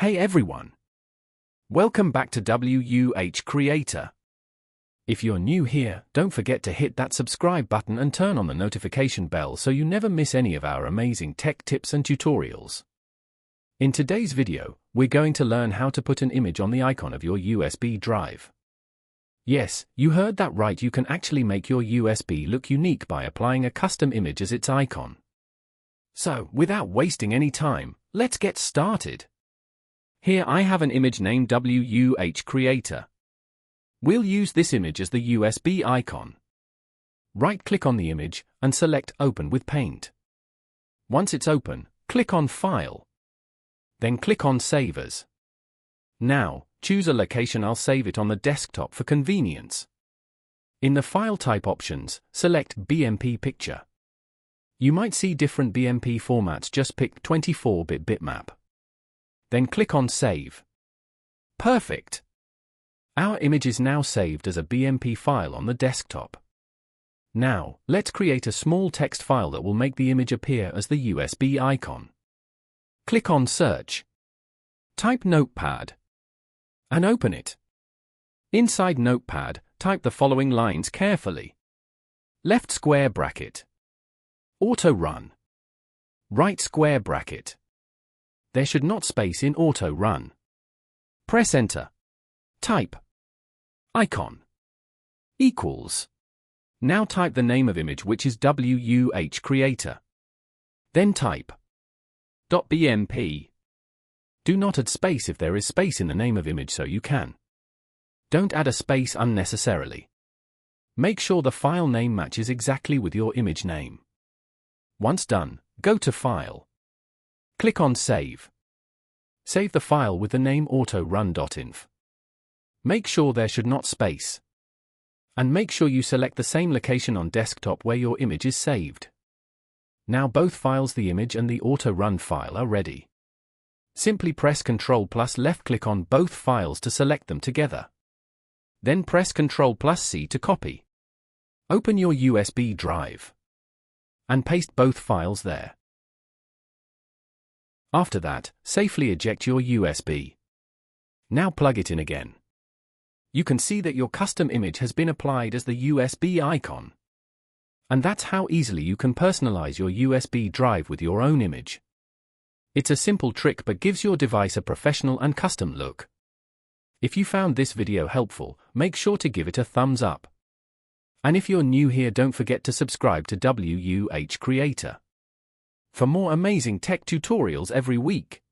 Hey everyone! Welcome back to WUH Creator. If you're new here, don't forget to hit that subscribe button and turn on the notification bell so you never miss any of our amazing tech tips and tutorials. In today's video, we're going to learn how to put an image on the icon of your USB drive. Yes, you heard that right, you can actually make your USB look unique by applying a custom image as its icon. So, without wasting any time, let's get started. Here I have an image named WUH Creator. We'll use this image as the USB icon. Right-click on the image and select Open with Paint. Once it's open, click on File. Then click on Save As. Now, choose a location. I'll save it on the desktop for convenience. In the File Type options, select BMP Picture. You might see different BMP formats, just pick 24-bit bitmap. Then click on Save. Perfect! Our image is now saved as a BMP file on the desktop. Now, let's create a small text file that will make the image appear as the USB icon. Click on Search. Type Notepad. And open it. Inside Notepad, type the following lines carefully. Left square bracket. Autorun. Right square bracket. There should not space in autorun. Press Enter. Type. Icon. Equals. Now type the name of image, which is WUH Creator. Then type. .bmp. Do not add space if there is space in the name of image, so you can. Don't add a space unnecessarily. Make sure the file name matches exactly with your image name. Once done, go to File. Click on Save. Save the file with the name autorun.inf. Make sure there should not space. And make sure you select the same location on desktop where your image is saved. Now both files, the image and the autorun file, are ready. Simply press Ctrl plus left click on both files to select them together. Then press Ctrl plus C to copy. Open your USB drive. And paste both files there. After that, safely eject your USB. Now plug it in again. You can see that your custom image has been applied as the USB icon. And that's how easily you can personalize your USB drive with your own image. It's a simple trick but gives your device a professional and custom look. If you found this video helpful, make sure to give it a thumbs up. And if you're new here, don't forget to subscribe to WUH Creator for more amazing tech tutorials every week.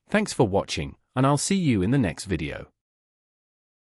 Thanks for watching, and I'll see you in the next video.